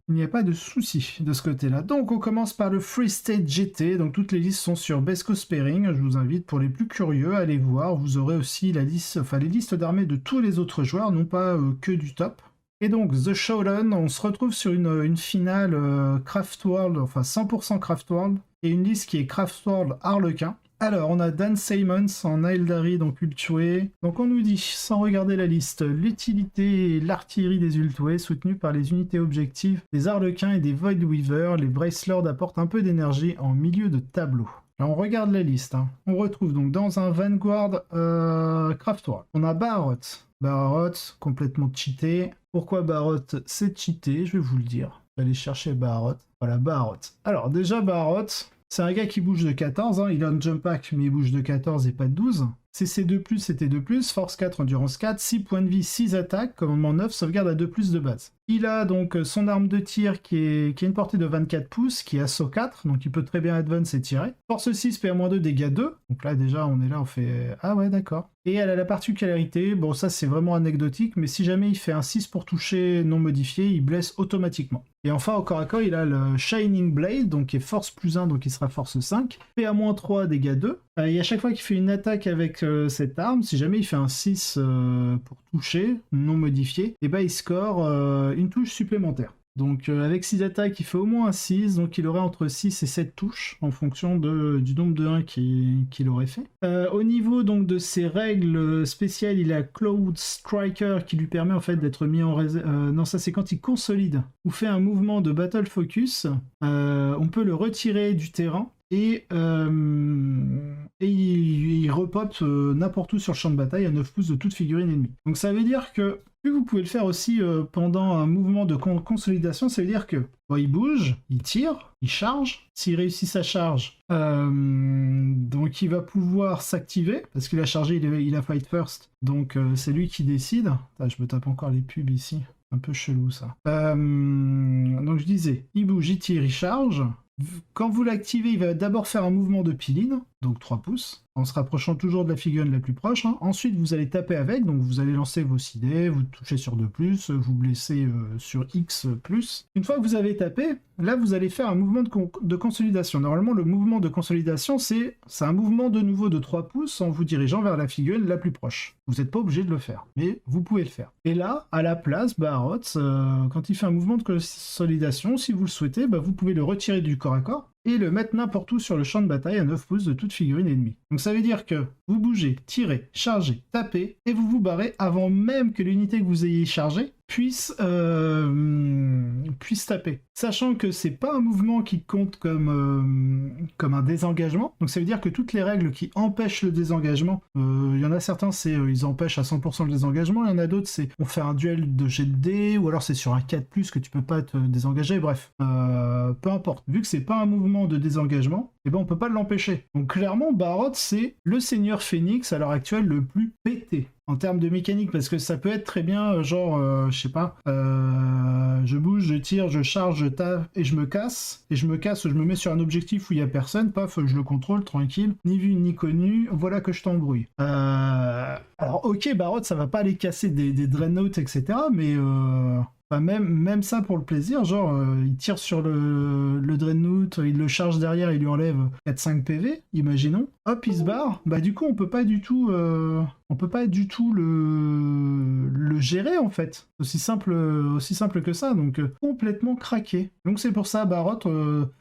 Il n'y a pas de souci de ce côté-là. Donc on commence par le Free State GT. Donc toutes les listes sont sur Best Coast Pairing. Je vous invite pour les plus curieux à aller voir. Vous aurez aussi la liste, enfin les listes d'armées de tous les autres joueurs, non pas que du top. Et donc The Showdown, on se retrouve sur une finale Craft World, enfin 100% Craft World, et une liste qui est Craft World Harlequin. Alors, on a Dan Simmons en Aeldari, donc Ultué. Donc on nous dit, sans regarder la liste, l'utilité et l'artillerie des Ultué, soutenue par les unités objectives des Harlequins et des Void Weavers. Les Bracelords apportent un peu d'énergie en milieu de tableau. Alors on regarde la liste. On retrouve donc dans un Vanguard Craft World. On a Barot. Barot, complètement cheaté. Pourquoi Barot c'est cheaté? Je vais vous le dire. Je vais aller chercher Barot. Voilà, Barot. Alors déjà Barot, c'est un gars qui bouge de 14, il a un jump pack, mais il bouge de 14 et pas de 12. CC2+, c'était 2+, force 4, endurance 4, 6 points de vie, 6 attaques, commandement 9, sauvegarde à 2+ de base. Il a donc son arme de tir qui a une portée de 24 pouces, qui est assaut 4, donc il peut très bien advance et tirer. Force 6, PA-2, dégâts 2, donc là déjà on est là, on fait... Ah ouais d'accord. Et elle a la particularité, bon ça c'est vraiment anecdotique, mais si jamais il fait un 6 pour toucher non modifié, il blesse automatiquement. Et enfin au corps à corps, il a le Shining Blade, donc qui est force plus 1, donc il sera force 5, PA-3, dégâts 2. Et à chaque fois qu'il fait une attaque avec cette arme, si jamais il fait un 6 pour toucher, non modifié, et ben il score une touche supplémentaire. Donc avec 6 attaques, il fait au moins un 6, donc il aurait entre 6 et 7 touches, en fonction du nombre de 1 qu'il aurait fait. Au niveau donc de ses règles spéciales, il a Cloud Striker, qui lui permet en fait d'être mis en réserve... non, ça c'est quand il consolide, ou fait un mouvement de Battle Focus, on peut le retirer du terrain, et il repop n'importe où sur le champ de bataille à 9 pouces de toute figurine ennemie. Donc ça veut dire que, vu que vous pouvez le faire aussi pendant un mouvement de consolidation, ça veut dire que bon, il bouge, il tire, il charge. S'il réussit sa charge, donc il va pouvoir s'activer, parce qu'il a chargé, il a Fight First, donc c'est lui qui décide. Ah, je me tape encore les pubs ici, un peu chelou ça. Donc je disais, il bouge, il tire, il charge. Quand vous l'activez, il va d'abord faire un mouvement de piline, donc 3 pouces, en se rapprochant toujours de la figurine la plus proche. Ensuite, vous allez taper avec, donc vous allez lancer vos sidés, vous touchez sur 2+, vous blessez sur X+. Une fois que vous avez tapé, là, vous allez faire un mouvement de consolidation. Normalement, le mouvement de consolidation, c'est un mouvement de nouveau de 3 pouces en vous dirigeant vers la figurine la plus proche. Vous n'êtes pas obligé de le faire, mais vous pouvez le faire. Et là, à la place, Barot, quand il fait un mouvement de consolidation, si vous le souhaitez, vous pouvez le retirer du corps à corps et le mettre n'importe où sur le champ de bataille à 9 pouces de toute figurine ennemie. Donc ça veut dire que vous bougez, tirez, chargez, tapez, et vous vous barrez avant même que l'unité que vous ayez chargée puisse taper. Sachant que c'est pas un mouvement qui compte comme un désengagement, donc ça veut dire que toutes les règles qui empêchent le désengagement, il y en a certains, c'est ils empêchent à 100% le désengagement, il y en a d'autres, c'est on fait un duel de jet de dés, ou alors c'est sur un 4+, que tu peux pas te désengager, bref. Peu importe. Vu que c'est pas un mouvement de désengagement, et on peut pas l'empêcher. Donc clairement, Barot, c'est le seigneur Phoenix à l'heure actuelle le plus pété en termes de mécanique, parce que ça peut être très bien genre, je sais pas, je bouge, je tire, je charge, je tape et je me casse, je me mets sur un objectif où il y a personne, paf, je le contrôle, tranquille, ni vu ni connu, voilà que je t'embrouille. Alors ok, Barot, ça va pas aller casser des Dreadnoughts, etc., mais... même ça pour le plaisir, genre il tire sur le Dreadnought, il le charge derrière, il lui enlève 4-5 PV, imaginons. Hop, il se barre. Du coup, on peut pas du tout le gérer en fait. Aussi simple que ça, donc complètement craqué. Donc c'est pour ça, Barot,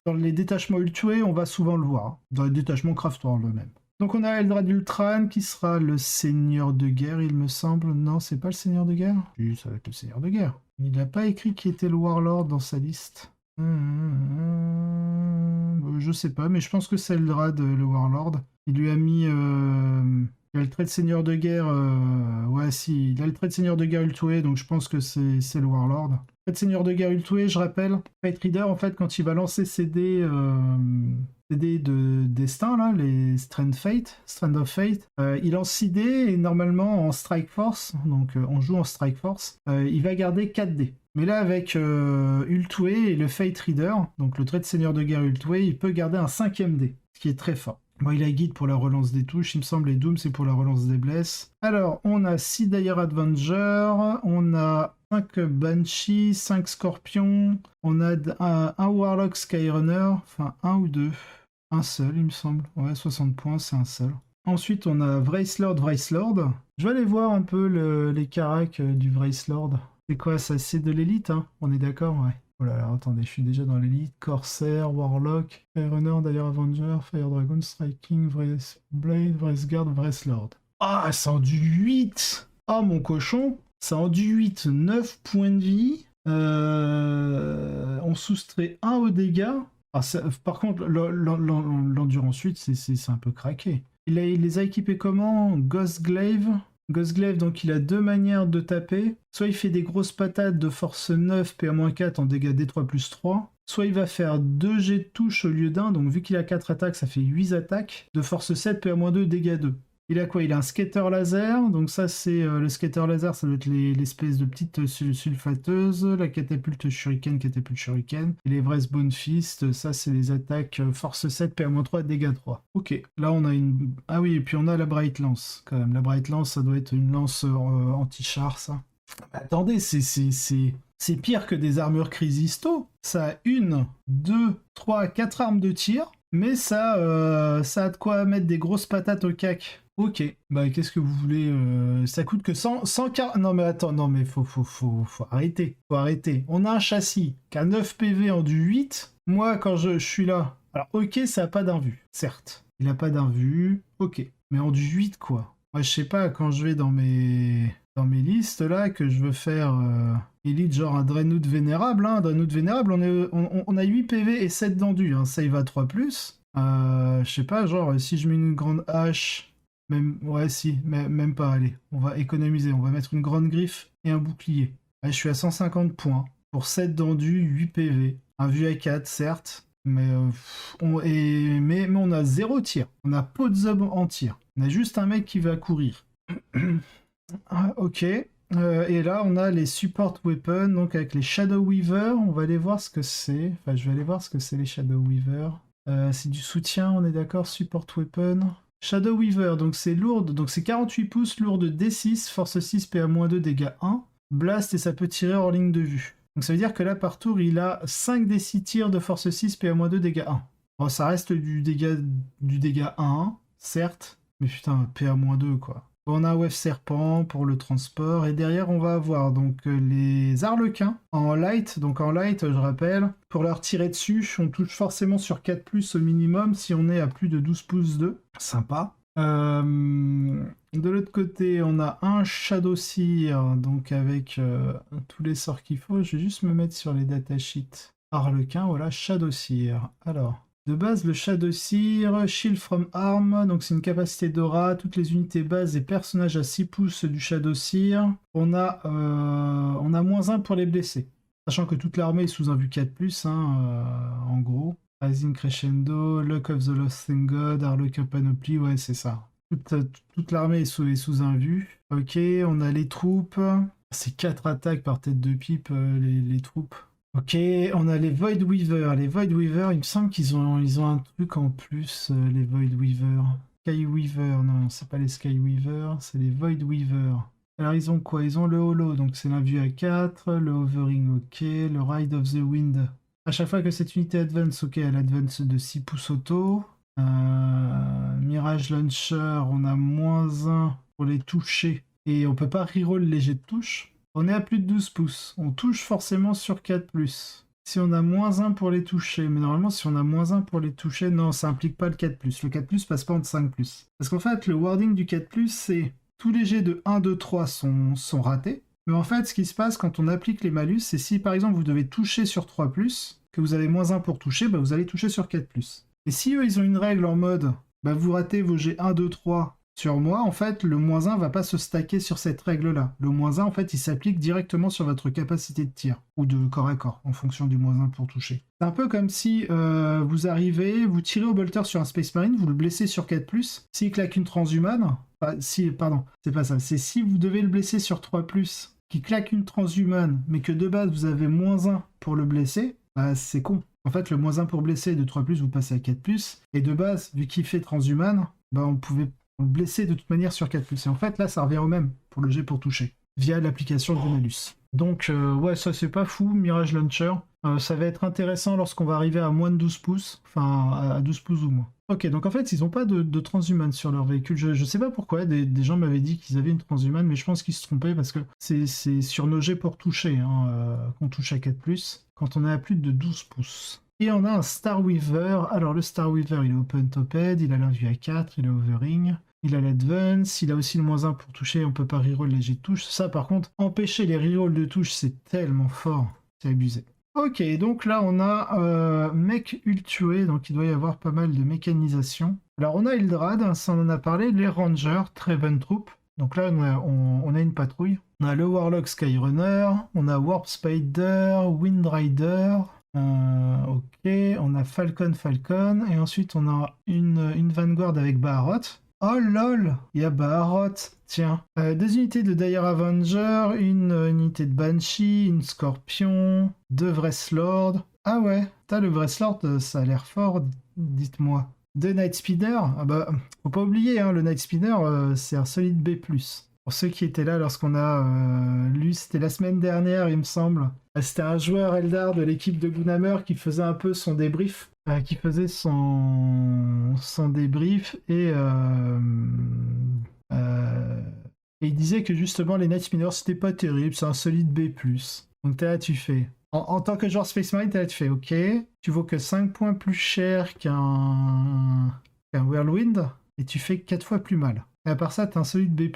dans les détachements Ultué, on va souvent le voir. Dans les détachements Craft World même. Donc on a Eldrad Ultran qui sera le seigneur de guerre, il me semble. Non, c'est pas le seigneur de guerre? Oui, ça va être le seigneur de guerre. Il n'a pas écrit qui était le Warlord dans sa liste. Je sais pas, mais je pense que c'est Eldrad, le Warlord. Il lui a mis... il a le trait de seigneur de guerre... Ouais, si, il a le trait de seigneur de guerre Ultué, donc je pense que c'est le Warlord. Le trait de seigneur de guerre Ultué, je rappelle, Fate Reader, en fait, quand il va lancer ses dés... les dés de destin, là, les Strand of Fate, il lance 6 dés et normalement en Strike Force, donc on joue en Strike Force, il va garder 4 dés. Mais là, avec Ultué et le Fate Reader, donc le trait de seigneur de guerre Ultué, il peut garder un 5e dé, ce qui est très fort. Bon, il a guide pour la relance des touches, il me semble, et Doom, c'est pour la relance des blesses. Alors, on a 6 Dire Avenger, on a 5 Banshee, 5 Scorpions, on a un Warlock Skyrunner, enfin, un ou deux. Un seul, il me semble. Ouais, 60 points, c'est un seul. Ensuite, on a Vracelord. Je vais aller voir un peu les caracs du Vracelord. C'est quoi ça? C'est de l'élite, hein? On est d'accord? Ouais. Oh là là, attendez, je suis déjà dans l'élite. Corsair, Warlock, Skyrunner, Dire Avenger, Fire Dragon, Striking, Blade, Vraceguard, Vracelord. Ah, c'est en du 8! Ah, mon cochon! C'est en du 8, 9 points de vie. On soustrait 1 au dégâts. Ah, par contre, l'endurance 8, c'est un peu craqué. Il les a équipés comment? Ghost Glaive. Ghost Glaive, donc il a deux manières de taper. Soit il fait des grosses patates de force 9, PA-4 en dégâts D3 plus 3. Soit il va faire 2 jets de touche au lieu d'un. Donc vu qu'il a 4 attaques, ça fait 8 attaques. De force 7, PA-2, dégâts 2. Il a quoi? Il a un skater laser, donc ça c'est le skater laser, ça doit être l'espèce de petite sulfateuse, la catapulte shuriken, et les vrais bone fist, ça c'est les attaques force 7, PA-3, dégâts 3. Ok, là on a une... Ah oui, et puis on a la Bright Lance, quand même. La Bright Lance, ça doit être une lance anti-char, ça. Mais attendez, c'est pire que des armures Chrysisto. Ça a 1, 2, 3, 4 armes de tir, mais ça a de quoi mettre des grosses patates au cac. Ok, bah qu'est-ce que vous voulez ça coûte que 140... Non mais attends, non mais faut arrêter. Faut arrêter. On a un châssis qui a 9 PV en du 8. Moi, quand je suis là... Alors ok, ça a pas d'invue, certes. Il a pas d'invue, ok. Mais en du 8, quoi. Moi, je sais pas, quand je vais dans mes listes, là, que je veux faire... Elite, genre un Dreadnought Vénérable, hein. Dreadnought Vénérable, on a 8 PV et 7 d'endu, hein. Save à 3+. Je sais pas, genre, si je mets une grande hache... Même, ouais, si, mais même pas, allez. On va économiser, on va mettre une grande griffe et un bouclier. Allez, je suis à 150 points. Pour 7 d'endu, 8 PV. Un vue à 4, certes. Mais, mais on a 0 tir. On a pas de zob en tir. On a juste un mec qui va courir. Ah, ok. Et là, on a les support weapons, donc avec les Shadow Weaver. On va aller voir ce que c'est. Enfin, je vais aller voir ce que c'est les Shadow Weaver. C'est du soutien, on est d'accord. Support weapon. Shadow Weaver, donc c'est lourde, donc c'est 48 pouces, lourde D6, force 6, PA-2, dégâts 1. Blast et ça peut tirer hors ligne de vue. Donc ça veut dire que là, par tour, il a 5 D6 tirs de force 6, PA-2, dégâts 1. Bon, ça reste du dégât 1, certes, mais putain, PA-2, quoi. On a un Wave Serpent pour le transport, et derrière on va avoir donc les Arlequins en light. Donc en light, je rappelle, pour leur tirer dessus, on touche forcément sur 4+, au minimum si on est à plus de 12 pouces 2. Sympa. De l'autre côté, on a un Shadow Seer, donc avec tous les sorts qu'il faut. Je vais juste me mettre sur les datasheets. Arlequin, voilà, Shadow Seer. Alors... De base, le Shadow Seer, Shield from Arm, donc c'est une capacité d'aura, toutes les unités bases et personnages à 6 pouces du Shadow Seer. On a -1 pour les blessés. Sachant que toute l'armée est sous un vue 4+, en gros. Rising Crescendo, Luck of the Lost God, Harlequin Panoply, ouais c'est ça. Toute l'armée est sous un vue. Ok, on a les troupes. C'est 4 attaques par tête de pipe, les troupes. Ok, on a les Void Weaver. Les Void Weaver, il me semble qu'ils ont un truc en plus, les Void Weaver. Sky Weaver, non, c'est pas les Sky Weaver, c'est les Void Weaver. Alors ils ont quoi? Ils ont le Holo, donc c'est l'invue à 4, le Hovering, ok, le Ride of the Wind. À chaque fois que cette unité advance, ok, elle advance de 6 pouces auto. Mirage Launcher, on a -1 pour les toucher. Et on peut pas reroll les jets de touche. On est à plus de 12 pouces. On touche forcément sur 4+. Si on a -1 pour les toucher, mais normalement si on a -1 pour les toucher, non, ça implique pas le 4+. Le 4+ passe pas en 5+. Parce qu'en fait, le wording du 4+, c'est tous les jets de 1, 2, 3 sont ratés. Mais en fait, ce qui se passe quand on applique les malus, c'est si par exemple vous devez toucher sur 3+, que vous avez -1 pour toucher, bah, vous allez toucher sur 4+. Et si eux, ils ont une règle en mode, bah, vous ratez vos jets 1, 2, 3... Sur moi, en fait, le -1 va pas se stacker sur cette règle-là. Le -1, en fait, il s'applique directement sur votre capacité de tir, ou de corps à corps, en fonction du -1 pour toucher. C'est un peu comme si vous arrivez, vous tirez au bolter sur un Space Marine, vous le blessez sur 4+, s'il claque une transhumane, pardon, c'est pas ça, c'est si vous devez le blesser sur 3+, qui claque une transhumane, mais que de base vous avez -1 pour le blesser, bah c'est con. En fait, le -1 pour blesser de 3+, vous passez à 4+. Et de base, vu qu'il fait transhuman, bah, on pouvait le blesser de toute manière sur 4+. Et en fait, là, ça revient au même pour le jet pour toucher, via l'application de malus. Donc, ouais, ça, c'est pas fou, Mirage Launcher. Ça va être intéressant lorsqu'on va arriver à moins de 12 pouces, enfin, à 12 pouces ou moins. Ok, donc en fait, ils n'ont pas de transhuman sur leur véhicule. Je sais pas pourquoi, des gens m'avaient dit qu'ils avaient une transhuman, mais je pense qu'ils se trompaient parce que c'est sur nos jets pour toucher qu'on touche à 4+, quand on est à plus de 12 pouces. Et on a un Star Weaver. Alors, le Star Weaver, il est open top-head, il a l'invue à 4, il a overing. Il a l'advance, il a aussi le -1 pour toucher, on peut pas reroll les jets de touche. Ça, par contre, empêcher les rerolls de touche, c'est tellement fort. C'est abusé. Ok, donc là, on a mec ultué, donc il doit y avoir pas mal de mécanisation. Alors, on a Eldrad, ça on en a parlé, les Rangers, Traven Troop. Donc là, on a une patrouille. On a le Warlock Skyrunner, on a Warp Spider, Windrider. Ok, on a Falcon, et ensuite on a une Vanguard avec Baharot. Oh lol, il y a Baharot, tiens. Des unités de Dire Avenger, une unité de Banshee, une Scorpion, 2 Wrestlord. Ah ouais, le Wrestlord, ça a l'air fort, dites-moi. 2 Night Speeder, ah bah, faut pas oublier, hein, le Night Speeder, c'est un solide B+. Pour ceux qui étaient là lorsqu'on a lu, c'était la semaine dernière, il me semble. C'était un joueur Eldar de l'équipe de Goonhammer qui faisait un peu son débrief. Son débrief et il disait que justement les Night Spinners c'était pas terrible, c'est un solide B+. Donc t'es là, tu fais. En tant que joueur Space Marine, t'es là, tu fais ok, tu vaux que 5 points plus cher qu'un Whirlwind et tu fais 4 fois plus mal. Et à part ça, t'es un solide B+.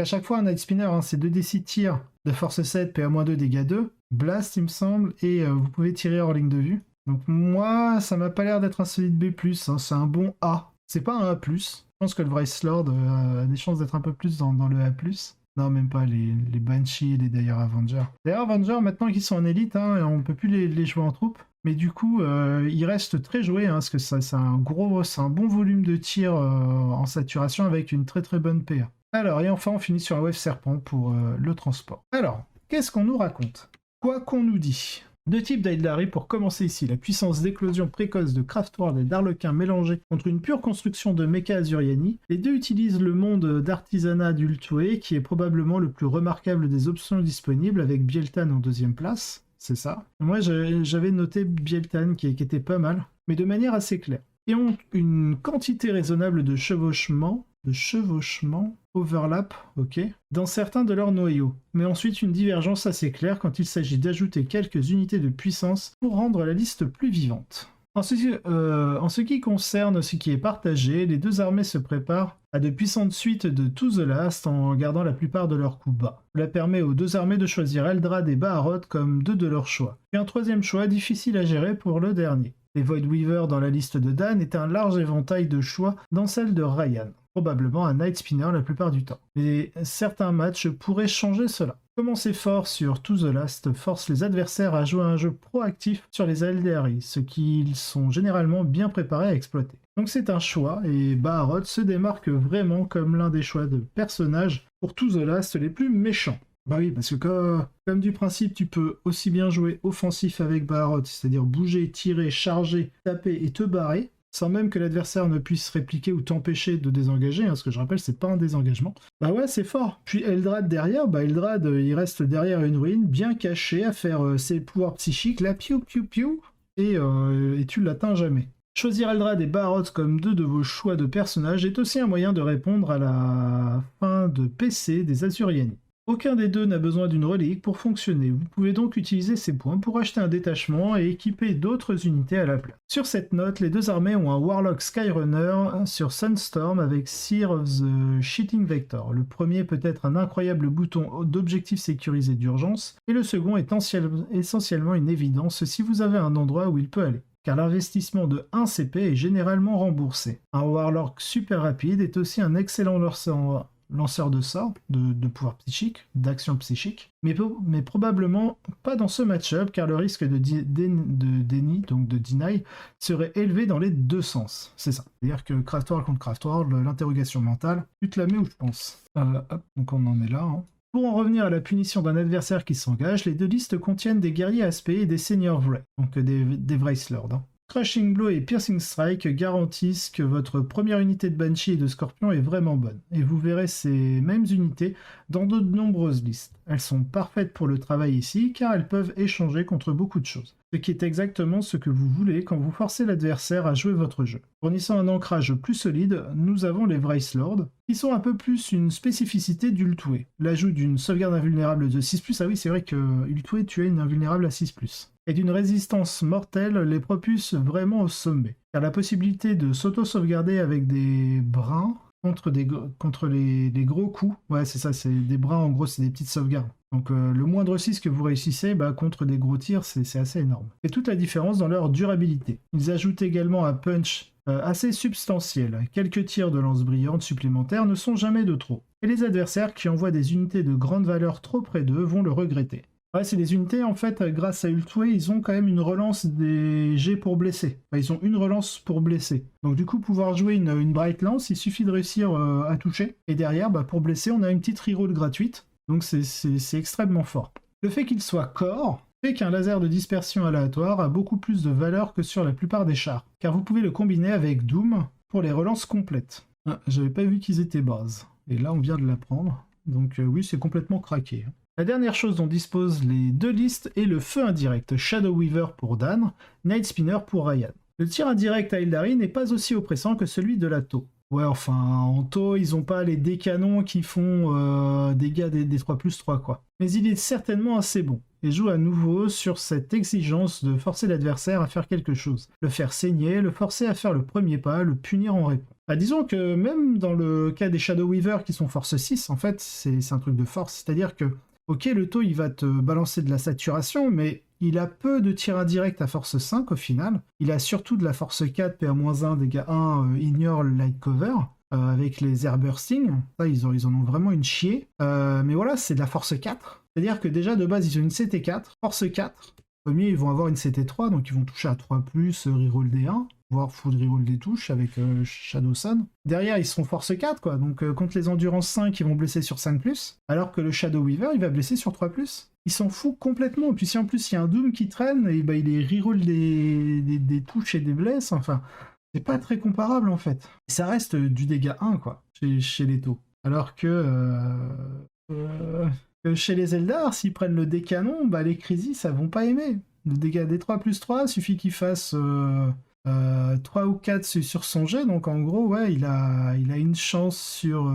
À chaque fois, un Night Spinner, hein, c'est 2d6 tir de force 7, PA-2, dégâts 2, blast, il me semble, et vous pouvez tirer hors ligne de vue. Donc moi, ça m'a pas l'air d'être un solide B+, hein, c'est un bon A. C'est pas un A+. Je pense que le Wrestlord a des chances d'être un peu plus dans le A+. Non, même pas, les Banshee et les Dire Avenger. Dire Avenger, maintenant qu'ils sont en élite, hein, on peut plus les jouer en troupe. Mais du coup, ils restent très joués, hein, parce que c'est un bon volume de tir en saturation avec une très très bonne PA. Alors, et enfin, on finit sur un Wave Serpent pour le transport. Alors, qu'est-ce qu'on nous raconte? Quoi qu'on nous dit? Deux types d'Aeldari pour commencer ici. La puissance d'éclosion précoce de Craftworld et d'Arlequin mélangée contre une pure construction de Mecha Azuriani. Les deux utilisent le monde d'artisanat d'Ultué, qui est probablement le plus remarquable des options disponibles, avec Bieltan en deuxième place. C'est ça. Moi, j'avais noté Bieltan qui était pas mal, mais de manière assez claire. Et ont une quantité raisonnable de chevauchement, overlap, ok, dans certains de leurs noyaux. Mais ensuite une divergence assez claire quand il s'agit d'ajouter quelques unités de puissance pour rendre la liste plus vivante. En ce qui concerne ce qui est partagé, les deux armées se préparent à de puissantes suites de To the Last en gardant la plupart de leurs coups bas. Cela permet aux deux armées de choisir Eldrad et Baharot comme deux de leurs choix. Puis un troisième choix difficile à gérer pour le dernier. Les Void Weaver dans la liste de Dan est un large éventail de choix dans celle de Ryan. Probablement un Night Spinner la plupart du temps. Mais certains matchs pourraient changer cela. Commencer fort sur To the Last force les adversaires à jouer un jeu proactif sur les Aeldari, ce qu'ils sont généralement bien préparés à exploiter. Donc c'est un choix, et Baharot se démarque vraiment comme l'un des choix de personnages pour To the Last les plus méchants. Bah oui, parce que comme du principe, tu peux aussi bien jouer offensif avec Baharot, c'est-à-dire bouger, tirer, charger, taper et te barrer, sans même que l'adversaire ne puisse répliquer ou t'empêcher de désengager, hein, ce que je rappelle, c'est pas un désengagement. Bah ouais, c'est fort. Puis Eldrad derrière, bah Eldrad, il reste derrière une ruine, bien caché, à faire ses pouvoirs psychiques, là, piou piou piou, et tu l'atteins jamais. Choisir Eldrad et Baharot comme deux de vos choix de personnages est aussi un moyen de répondre à la fin de PC des Azuriani. Aucun des deux n'a besoin d'une relique pour fonctionner, vous pouvez donc utiliser ces points pour acheter un détachement et équiper d'autres unités à la place. Sur cette note, les deux armées ont un Warlock Skyrunner sur Sunstorm avec Seer of the Shitting Vector. Le premier peut être un incroyable bouton d'objectif sécurisé d'urgence, et le second est essentiellement une évidence si vous avez un endroit où il peut aller, car l'investissement de 1 CP est généralement remboursé. Un Warlock super rapide est aussi un excellent lanceur de sorts, de pouvoir psychique, d'action psychique, mais probablement pas dans ce match-up, car le risque de déni, donc de deny, serait élevé dans les deux sens. C'est ça. C'est-à-dire que Craftworld contre Craftworld, l'interrogation mentale, tu te la mets où je pense. Hop, donc on en est là. Hein. Pour en revenir à la punition d'un adversaire qui s'engage, les deux listes contiennent des guerriers aspects et des seigneurs vrais, donc des Wraith Lords. Hein. Crushing Blow et Piercing Strike garantissent que votre première unité de Banshee et de Scorpion est vraiment bonne, et vous verrez ces mêmes unités dans de nombreuses listes. Elles sont parfaites pour le travail ici, car elles peuvent échanger contre beaucoup de choses, ce qui est exactement ce que vous voulez quand vous forcez l'adversaire à jouer votre jeu. Fournissant un ancrage plus solide, nous avons les Wraith Lords, qui sont un peu plus une spécificité d'Ultway. L'ajout d'une sauvegarde invulnérable de 6+, ah oui c'est vrai que Ultway tu as une invulnérable à 6+, et d'une résistance mortelle les propulse vraiment au sommet. Car la possibilité de s'auto-sauvegarder avec des brins contre les gros coups, ouais c'est ça, c'est des brins en gros, c'est des petites sauvegardes. Donc le moindre 6 que vous réussissez contre des gros tirs, c'est assez énorme. Et toute la différence dans leur durabilité. Ils ajoutent également un punch assez substantiel. Quelques tirs de lance brillante supplémentaires ne sont jamais de trop. Et les adversaires qui envoient des unités de grande valeur trop près d'eux vont le regretter. Ouais, c'est des unités, en fait, grâce à Ultway, ils ont quand même une relance des jets pour blesser. Enfin, ils ont une relance pour blesser. Donc du coup, pouvoir jouer une Bright Lance, il suffit de réussir à toucher. Et derrière, pour blesser, on a une petite reroll gratuite. Donc c'est extrêmement fort. Le fait qu'il soit core fait qu'un laser de dispersion aléatoire a beaucoup plus de valeur que sur la plupart des chars. Car vous pouvez le combiner avec Doom pour les relances complètes. Ah, j'avais pas vu qu'ils étaient bases. Et là, on vient de l'apprendre. Donc oui, c'est complètement craqué. La dernière chose dont disposent les deux listes est le feu indirect, Shadow Weaver pour Dan, Night Spinner pour Ryan. Le tir indirect à Eldari n'est pas aussi oppressant que celui de la Tau. Ouais, enfin, en Tau, ils ont pas les décanons qui font dégâts des 3+3, quoi. Mais il est certainement assez bon, et joue à nouveau sur cette exigence de forcer l'adversaire à faire quelque chose. Le faire saigner, le forcer à faire le premier pas, le punir en réponse. Disons que même dans le cas des Shadow Weaver qui sont force 6, en fait, c'est un truc de force, c'est-à-dire que ok, le taux, il va te balancer de la saturation, mais il a peu de tirs indirects à force 5 au final. Il a surtout de la force 4, PA-1, dégâts 1, ignore light cover, avec les air bursting. Ça, ils en ont vraiment une chier. Mais voilà, c'est de la force 4. C'est-à-dire que déjà, de base, ils ont une CT4, force 4. Premier, ils vont avoir une CT3, donc ils vont toucher à 3+, reroll D1. Voire full reroll des touches avec Shadow Sun. Derrière, ils seront force 4, quoi. Donc, contre les Endurance 5, ils vont blesser sur 5+, alors que le Shadow Weaver, il va blesser sur 3+. Il s'en fout complètement. Et puis, si en plus, il y a un Doom qui traîne, et il est reroll des touches et des blesses, enfin, c'est pas très comparable, en fait. Et ça reste du dégât 1, quoi, chez les taux. Alors que chez les Eldar, s'ils prennent le décanon, les Crisis, ça vont pas aimer. Le dégât des 3+3, suffit qu'il fasse 3 ou 4 sur son jet, donc en gros, ouais, il a une chance sur...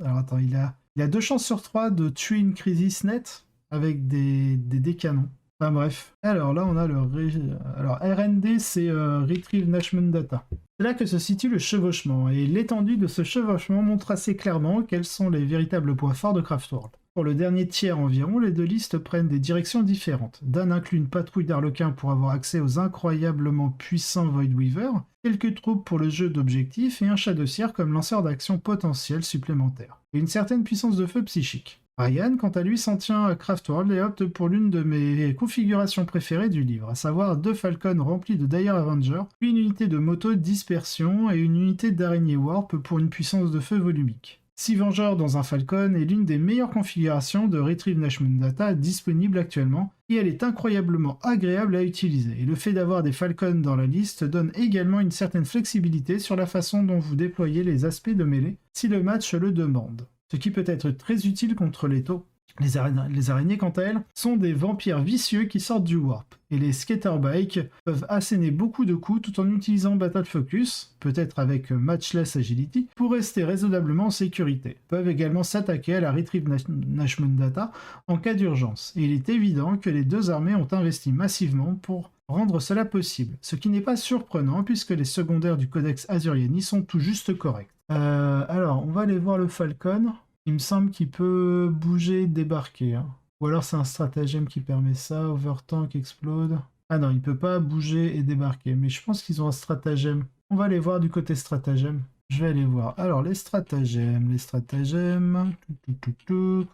Alors attends, il a 2 chances sur 3 de tuer une Crisis net avec des canons. Enfin bref. Alors là, on a alors RND, c'est Retrieve Nashman Data. C'est là que se situe le chevauchement, et l'étendue de ce chevauchement montre assez clairement quels sont les véritables points forts de Craftworld. Pour le dernier tiers environ, les deux listes prennent des directions différentes. Dan inclut une patrouille d'Arlequins pour avoir accès aux incroyablement puissants Void Weaver, quelques troupes pour le jeu d'objectifs et un chat de cire comme lanceur d'action potentiel supplémentaire. Et une certaine puissance de feu psychique. Ryan, quant à lui, s'en tient à Craftworld et opte pour l'une de mes configurations préférées du livre, à savoir 2 Falcons remplis de Dire Avenger, puis une unité de moto dispersion et une unité d'araignée Warp pour une puissance de feu volumique. 6 Vengeurs dans un Falcon est l'une des meilleures configurations de Retrieve Nashman Data disponible actuellement, et elle est incroyablement agréable à utiliser. Et le fait d'avoir des Falcons dans la liste donne également une certaine flexibilité sur la façon dont vous déployez les aspects de mêlée, si le match le demande. Ce qui peut être très utile contre les taux. Les araignées, quant à elles, sont des vampires vicieux qui sortent du warp, et les Skaterbikes peuvent asséner beaucoup de coups tout en utilisant Battle Focus, peut-être avec Matchless Agility, pour rester raisonnablement en sécurité. Ils peuvent également s'attaquer à la Retrieve Nashman Data en cas d'urgence, et il est évident que les deux armées ont investi massivement pour rendre cela possible, ce qui n'est pas surprenant puisque les secondaires du Codex Azuriani sont tout juste corrects. Alors, on va aller voir le Falcon. Il me semble qu'il peut bouger et débarquer. Hein. Ou alors c'est un stratagème qui permet ça. Overtank, explode. Ah non, il peut pas bouger et débarquer. Mais je pense qu'ils ont un stratagème. On va aller voir du côté stratagème. Je vais aller voir. Alors, les stratagèmes.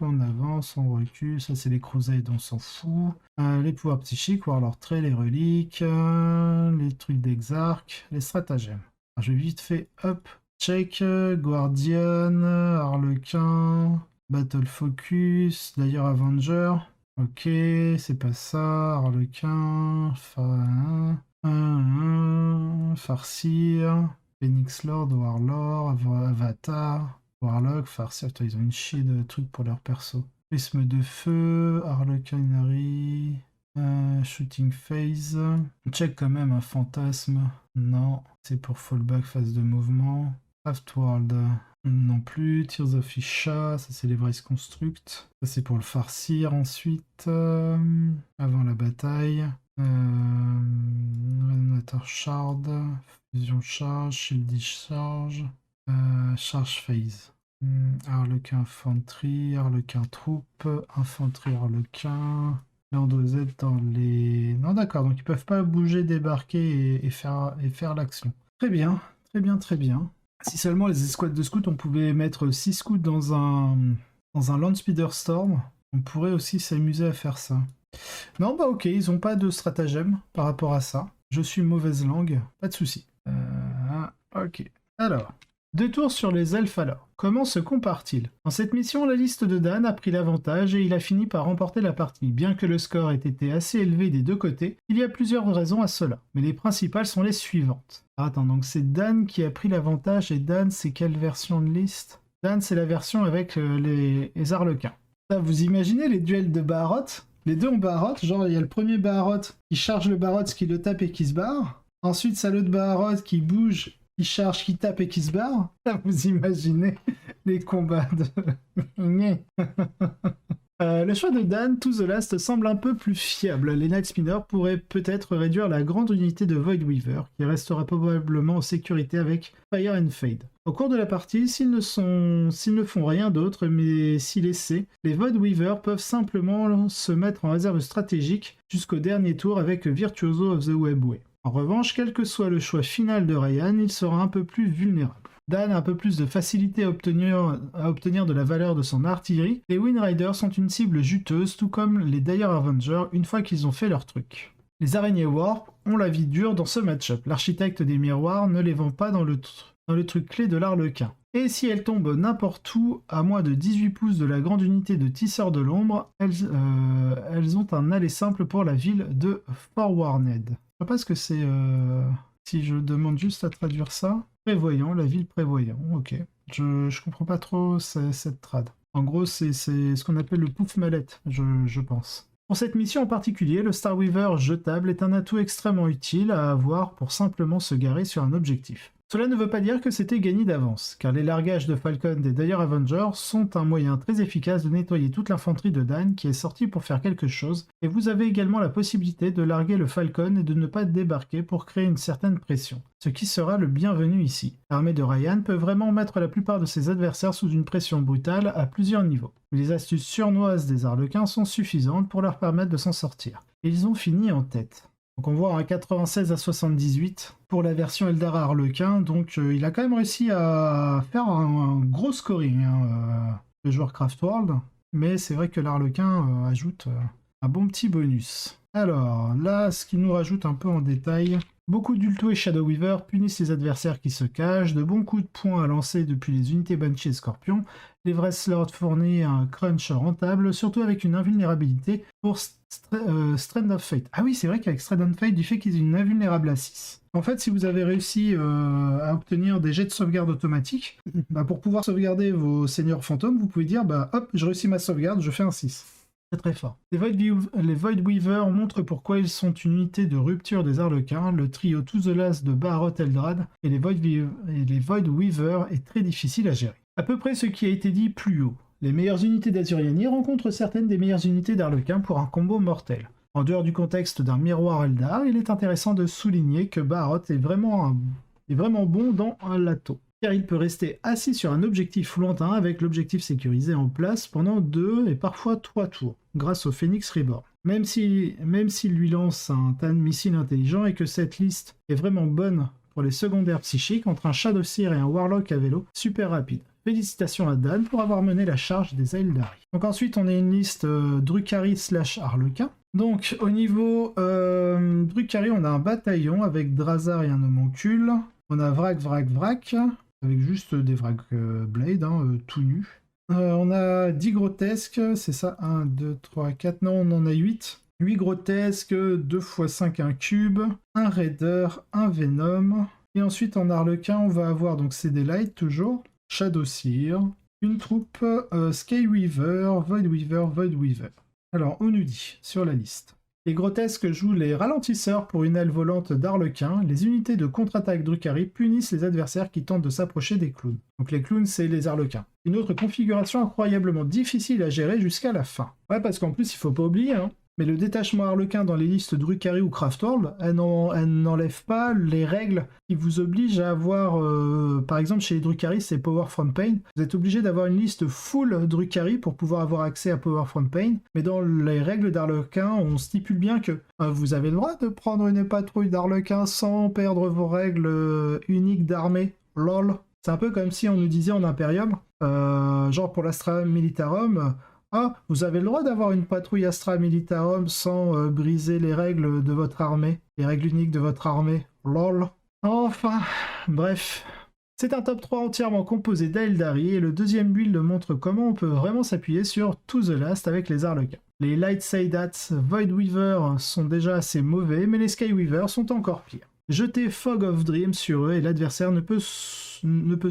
On avance, on recule. Ça, c'est les Crusades, on s'en fout. Les pouvoirs psychiques, voir leurs traits, les reliques. Les trucs d'Exarch. Les stratagèmes. Alors, je vais vite fait, hop. Check, Guardian, Harlequin, Battle Focus, d'ailleurs Avenger. Ok, c'est pas ça. Harlequin, Farcir, Phoenix Lord, Warlord, Avatar, Warlock, Farcir. Putain, ils ont une chier de trucs pour leur perso. Prisme de feu, Harlequin Inari, Shooting Phase. On check quand même un fantasme. Non, c'est pour fallback, phase de mouvement. Craftworld. Non plus. Tears of Isha, ça c'est les L'Evrace Construct. Ça c'est pour le farcir ensuite. Avant la bataille. Reanimator Shard. Fusion Charge. Shield Discharge. Charge Phase. Harlequin Infantry. Harlequin Troupe. Infanterie Harlequin. Là on doit être dans les... Non d'accord, donc ils peuvent pas bouger, débarquer et faire l'action. Très bien, très bien, très bien. Si seulement les escouades de scouts, on pouvait mettre 6 scouts dans un Landspeeder Storm, on pourrait aussi s'amuser à faire ça. Non, bah ok, ils ont pas de stratagème par rapport à ça. Je suis mauvaise langue, pas de souci. Ok. Alors, 2 tours sur les elfes alors. Comment se compare-t-il? Dans cette mission, la liste de Dan a pris l'avantage et il a fini par remporter la partie. Bien que le score ait été assez élevé des deux côtés, il y a plusieurs raisons à cela, mais les principales sont les suivantes. Attends, donc c'est Dan qui a pris l'avantage et Dan c'est quelle version de liste? Dan c'est la version avec les Harlequins. Là, vous imaginez les duels de Baroth? Les deux ont Baroth, genre il y a le premier Baroth qui charge le Baroth, qui le tape et qui se barre. Ensuite, c'est l'autre Baroth qui bouge, qui charge, qui tape et qui se barre. Vous imaginez les combats de... le choix de Dan, To the Last, semble un peu plus fiable. Les Night Spinners pourraient peut-être réduire la grande unité de Void Weaver, qui restera probablement en sécurité avec Fire and Fade. Au cours de la partie, s'ils ne font rien d'autre, mais s'y laissés, les Void Weaver peuvent simplement se mettre en réserve stratégique jusqu'au dernier tour avec Virtuoso of the Webway. En revanche, quel que soit le choix final de Ryan, il sera un peu plus vulnérable. Dan a un peu plus de facilité à obtenir de la valeur de son artillerie. Les Wind Riders sont une cible juteuse, tout comme les Dire Avengers, une fois qu'ils ont fait leur truc. Les araignées Warp ont la vie dure dans ce match-up. L'architecte des miroirs ne les vend pas dans le truc clé de l'Arlequin. Et si elles tombent n'importe où, à moins de 18 pouces de la grande unité de Tisseurs de l'Ombre, elles ont un aller simple pour la ville de Forwarned. Je sais pas ce que c'est... Si je demande juste à traduire ça... Prévoyant, la ville prévoyant, ok. Je comprends pas trop cette trad. En gros, c'est ce qu'on appelle le pouf mallette, je pense. Pour cette mission en particulier, le Starweaver jetable est un atout extrêmement utile à avoir pour simplement se garer sur un objectif. Cela ne veut pas dire que c'était gagné d'avance, car les largages de Falcon des Dire Avengers sont un moyen très efficace de nettoyer toute l'infanterie de Dan qui est sortie pour faire quelque chose, et vous avez également la possibilité de larguer le Falcon et de ne pas débarquer pour créer une certaine pression, ce qui sera le bienvenu ici. L'armée de Ryan peut vraiment mettre la plupart de ses adversaires sous une pression brutale à plusieurs niveaux. Les astuces surnoises des Harlequins sont suffisantes pour leur permettre de s'en sortir. Et ils ont fini en tête. Donc on voit un 96 à 78 pour la version Eldar Harlequin, donc il a quand même réussi à faire un gros scoring, le joueur Craftworld, mais c'est vrai que l'Harlequin ajoute un bon petit bonus. Alors là, ce qu'il nous rajoute un peu en détail, beaucoup d'Ulto et Shadow Weaver punissent les adversaires qui se cachent, de bons coups de poing à lancer depuis les unités Banshee et Scorpion, l'Everest Lord fournit un crunch rentable, surtout avec une invulnérabilité pour Strand of Fate. Ah oui, c'est vrai qu'avec Strand of Fate, du fait qu'ils aient une invulnérable à 6. En fait, si vous avez réussi à obtenir des jets de sauvegarde automatiques, bah, pour pouvoir sauvegarder vos seigneurs fantômes, vous pouvez dire, bah hop, je réussis ma sauvegarde, je fais un 6. C'est très fort. Les Void Weaver montrent pourquoi ils sont une unité de rupture des Harlequins. Le trio To the Last de Baroth Eldrad et les Void Weaver est très difficile à gérer. À peu près ce qui a été dit plus haut. Les meilleures unités d'Azuriani rencontrent certaines des meilleures unités d'Harlequin pour un combo mortel. En dehors du contexte d'un miroir Eldar, il est intéressant de souligner que Baroth est vraiment bon dans un lato, car il peut rester assis sur un objectif lointain avec l'objectif sécurisé en place pendant 2 et parfois 3 tours, grâce au Phoenix Reborn. Même s'il lui lance un tas de missiles intelligents et que cette liste est vraiment bonne pour les secondaires psychiques, entre un Shadowseer et un Warlock à vélo, super rapide. Félicitations à Dan pour avoir mené la charge des Aeldari. Donc ensuite on a une liste Drukhari / Harlequin. Donc au niveau Drukhari, on a un bataillon avec Drazar et un homoncule. On a Vrac, avec juste des Vrac Blade, tout nus. On a 10 grotesques, c'est ça, 1, 2, 3, 4, non, on en a 8. 8 grotesques, 2 x 5, un cube, un raider, un venom. Et ensuite en arlequin, on va avoir, donc c'est des lights toujours, Shadow Seer, une troupe, Skyweaver, Voidweaver, Voidweaver. Alors, on nous dit, sur la liste. Les grotesques jouent les ralentisseurs pour une aile volante d'Arlequin. Les unités de contre-attaque Drukhari punissent les adversaires qui tentent de s'approcher des clowns. Donc les clowns, c'est les Arlequins. Une autre configuration incroyablement difficile à gérer jusqu'à la fin. Ouais, parce qu'en plus, il faut pas oublier, hein. Mais le détachement Arlequin dans les listes Drukhari ou Craftworld, elle n'enlève pas les règles qui vous obligent à avoir, par exemple chez les Drukhari, c'est Power from Pain. Vous êtes obligé d'avoir une liste full Drukhari pour pouvoir avoir accès à Power from Pain. Mais dans les règles d'Arlequin, on stipule bien que vous avez le droit de prendre une patrouille d'Arlequin sans perdre vos règles uniques d'armée. LOL. C'est un peu comme si on nous disait en Imperium, genre pour l'Astra Militarum, vous avez le droit d'avoir une patrouille Astra Militarum sans briser les règles de votre armée, les règles uniques de votre armée. LOL. Enfin, bref. C'est un top 3 entièrement composé d'Aeldari et le deuxième build montre comment on peut vraiment s'appuyer sur To The Last avec les Arlequins. Les Light Saidats Voidweaver sont déjà assez mauvais, mais les Skyweaver sont encore pires. Jetez Fog of Dreams sur eux et l'adversaire ne peut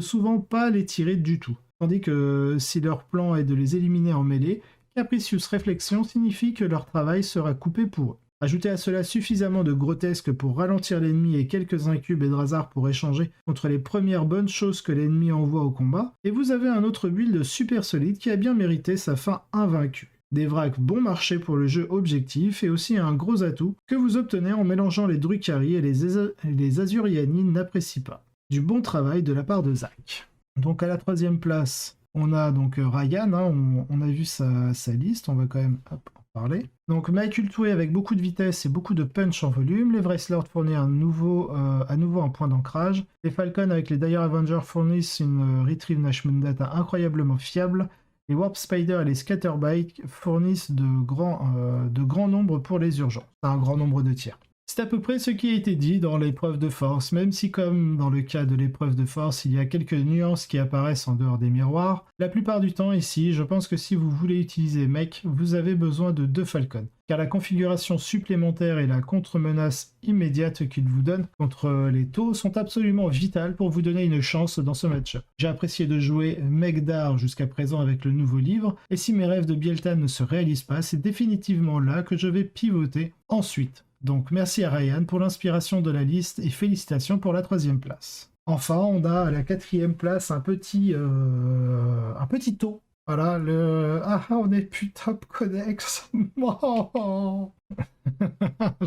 souvent pas les tirer du tout. Tandis que si leur plan est de les éliminer en mêlée, Capricious Réflexion signifie que leur travail sera coupé pour eux. Ajoutez à cela suffisamment de grotesques pour ralentir l'ennemi et quelques incubes et Drazar pour échanger contre les premières bonnes choses que l'ennemi envoie au combat, et vous avez un autre build super solide qui a bien mérité sa fin invaincue. Des vracs bon marché pour le jeu objectif et aussi un gros atout que vous obtenez en mélangeant les Drukhari et les Azuriani n'apprécient pas. Du bon travail de la part de Zach. Donc à la 3e place, on a donc Ryan, hein, on a vu sa liste, on va quand même en parler. Donc Mike Ultway avec beaucoup de vitesse et beaucoup de punch en volume, les Wrestlers fournissent à nouveau un point d'ancrage, les Falcons avec les Dire Avengers fournissent une Retrieve Nashman Data incroyablement fiable, les Warp Spider et les Scatterbike fournissent de grands nombres pour les urgences, un grand nombre de tiers. C'est à peu près ce qui a été dit dans l'épreuve de force, même si comme dans le cas de l'épreuve de force, il y a quelques nuances qui apparaissent en dehors des miroirs. La plupart du temps ici, je pense que si vous voulez utiliser mech, vous avez besoin de 2 Falcons, car la configuration supplémentaire et la contre-menace immédiate qu'il vous donne contre les taux sont absolument vitales pour vous donner une chance dans ce match-up. J'ai apprécié de jouer Megdar jusqu'à présent avec le nouveau livre, et si mes rêves de Bieltan ne se réalisent pas, c'est définitivement là que je vais pivoter ensuite. Donc merci à Ryan pour l'inspiration de la liste et félicitations pour la 3e place. Enfin, on a à la 4e place un petit taux. Voilà, on est plus top codex. Je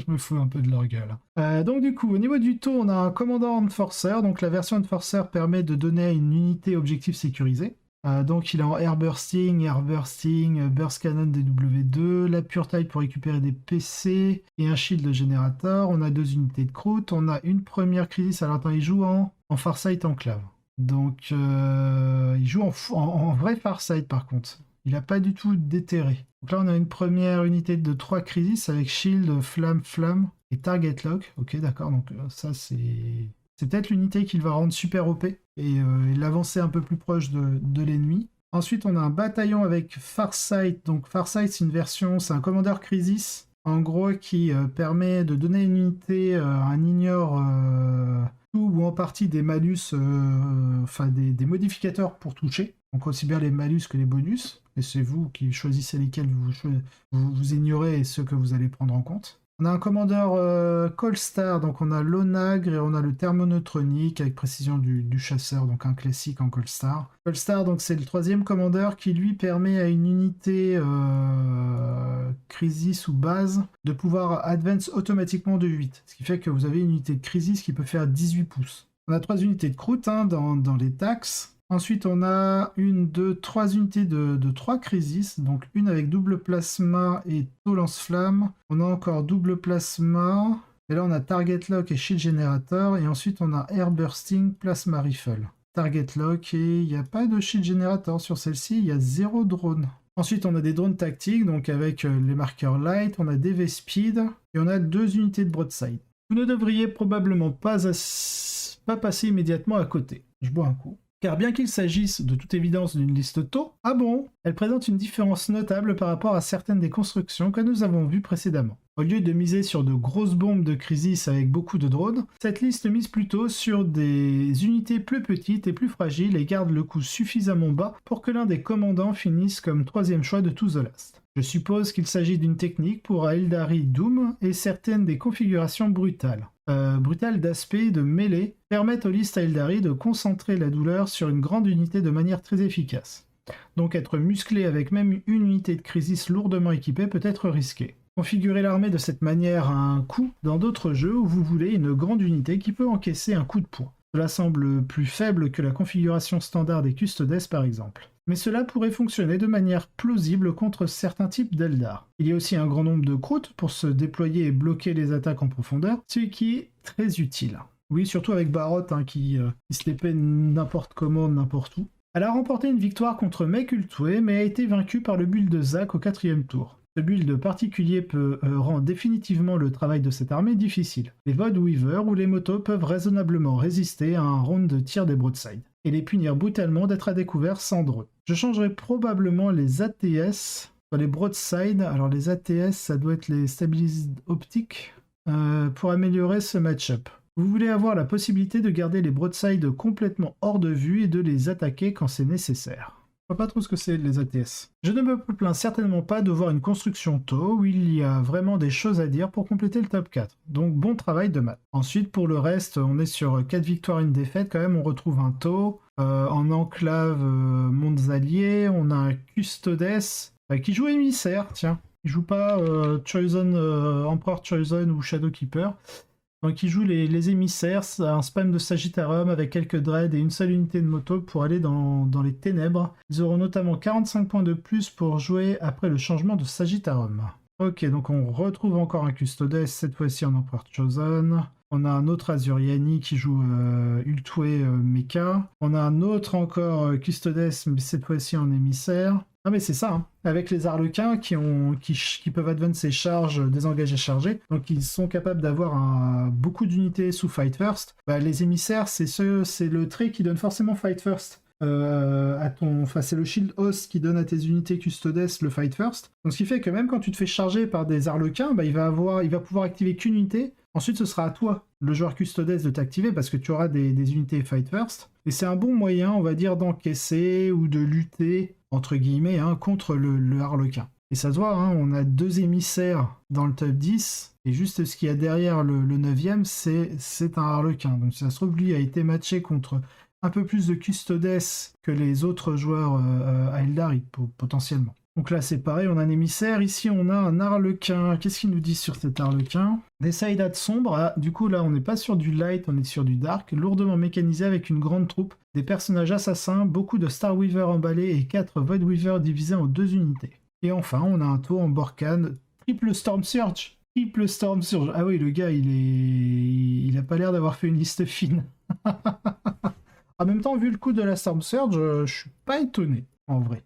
me fous un peu de leur gueule. Donc du coup, au niveau du taux, on a un commandant Enforcer. Donc la version Enforcer permet de donner une unité objectif sécurisée. Donc il est en Airbursting, Burst Cannon DW2, la Pure Tide pour récupérer des PC et un Shield Generator. On a 2 unités de croûte, on a une première crisis. Alors attends, il joue en Farsight Enclave. Donc il joue en vrai Farsight par contre. Il n'a pas du tout déterré. Donc là on a une première unité de 3 crisis avec Shield, Flamme et Target Lock. Ok d'accord, donc ça c'est... C'est peut-être l'unité qu'il va rendre super OP et l'avancer un peu plus proche de l'ennemi. Ensuite, on a un bataillon avec Farsight. Donc Farsight, c'est un commandeur Crisis, en gros, qui permet de donner une unité à un ignore tout ou en partie des malus, des modificateurs pour toucher. Donc aussi bien les malus que les bonus. Et c'est vous qui choisissez lesquels vous ignorez et ceux que vous allez prendre en compte. On a un commandeur Colstar, donc on a l'Onagre et on a le thermoneutronique avec précision du chasseur, donc un classique en Colstar. Colstar, donc c'est le 3e commandeur qui lui permet à une unité crisis ou base de pouvoir advance automatiquement de 8. Ce qui fait que vous avez une unité de crisis qui peut faire 18 pouces. On a 3 unités de croûte dans les taxes. Ensuite, on a 3 unités de 3 crisis, donc une avec double plasma et taux lance-flamme. On a encore double plasma, et là on a Target Lock et Shield Generator, et ensuite on a Air Bursting, Plasma Rifle. Target Lock, et il n'y a pas de Shield Generator sur celle-ci, il y a 0 drone. Ensuite, on a des drones tactiques, donc avec les marqueurs light, on a des V-Speed, et on a 2 unités de broadside. Vous ne devriez probablement pas passer immédiatement à côté. Je bois un coup. Car bien qu'il s'agisse de toute évidence d'une liste taux, ah bon, elle présente une différence notable par rapport à certaines des constructions que nous avons vues précédemment. Au lieu de miser sur de grosses bombes de Crisis avec beaucoup de drones, cette liste mise plutôt sur des unités plus petites et plus fragiles et garde le coût suffisamment bas pour que l'un des commandants finisse comme troisième choix de To The Last. Je suppose qu'il s'agit d'une technique pour Aeldari Doom et certaines des configurations brutales. Brutales d'aspect de mêlée permettent aux listes Aeldari de concentrer la douleur sur une grande unité de manière très efficace. Donc être musclé avec même une unité de Crisis lourdement équipée peut être risqué. Configurer l'armée de cette manière a un coût dans d'autres jeux où vous voulez une grande unité qui peut encaisser un coup de poing. Cela semble plus faible que la configuration standard des Custodes par exemple. Mais cela pourrait fonctionner de manière plausible contre certains types d'Eldar. Il y a aussi un grand nombre de croûtes pour se déployer et bloquer les attaques en profondeur, ce qui est très utile. Oui, surtout avec Barot qui se l'épée n'importe comment, n'importe où. Elle a remporté une victoire contre Mekultwe, mais a été vaincue par le build de Zac au 4e tour. Ce build particulier rend définitivement le travail de cette armée difficile. Les Void Weaver ou les motos peuvent raisonnablement résister à un round de tir des broadsides, et les punir brutalement d'être à découvert sans drone. Je changerai probablement les ATS sur les broadsides. Alors les ATS, ça doit être les Stabilised Optiques, pour améliorer ce match-up. Vous voulez avoir la possibilité de garder les broadsides complètement hors de vue et de les attaquer quand c'est nécessaire. Je vois pas trop ce que c'est les ATS. Je ne me plains certainement pas de voir une construction TOW où il y a vraiment des choses à dire pour compléter le top 4. Donc bon travail de Matt. Ensuite pour le reste, on est sur 4 victoires et une défaite. Quand même on retrouve un TOW, en enclave mondes alliés, on a un Custodes qui joue émissaire, tiens. Il joue pas Chosen, Emperor Chosen ou Shadowkeeper. Donc il joue les émissaires, un spam de Sagittarium avec quelques dreads et une seule unité de moto pour aller dans les ténèbres. Ils auront notamment 45 points de plus pour jouer après le changement de Sagittarium. Ok, donc on retrouve encore un Custodes, cette fois-ci en Emperor Chosen. On a un autre Azuriani qui joue Ultway Mecha. On a un autre encore Custodes, mais cette fois-ci en émissaire. Ah mais c'est ça, hein. Avec les Arlequins qui peuvent advance et charge, désengager, charger, donc ils sont capables d'avoir beaucoup d'unités sous Fight First. Bah, les émissaires, c'est le trait qui donne forcément Fight First. C'est le Shield Host qui donne à tes unités Custodes le Fight First. Donc ce qui fait que même quand tu te fais charger par des Arlequins, bah, il va pouvoir activer qu'une unité. Ensuite ce sera à toi, le joueur Custodes, de t'activer parce que tu auras des unités Fight First. Et c'est un bon moyen, on va dire, d'encaisser ou de lutter, entre guillemets, contre le Harlequin. Et ça se voit, on a 2 émissaires dans le top 10, et juste ce qu'il y a derrière le 9e, c'est un Harlequin. Donc ça se trouve, lui a été matché contre un peu plus de Custodes que les autres joueurs à Aeldari, potentiellement. Donc là c'est pareil, on a un émissaire, ici on a un Harlequin. Qu'est-ce qu'il nous dit sur cet Harlequin? Des Saïdats sombres, du coup là on n'est pas sur du light, on est sur du dark, lourdement mécanisé avec une grande troupe, des personnages assassins, beaucoup de Star Weaver emballés et 4 Void Weaver divisés en 2 unités. Et enfin on a un tour en Borkan, triple Storm Surge. Triple Storm Surge, ah oui le gars il a pas l'air d'avoir fait une liste fine. En même temps vu le coup de la Storm Surge, je suis pas étonné en vrai.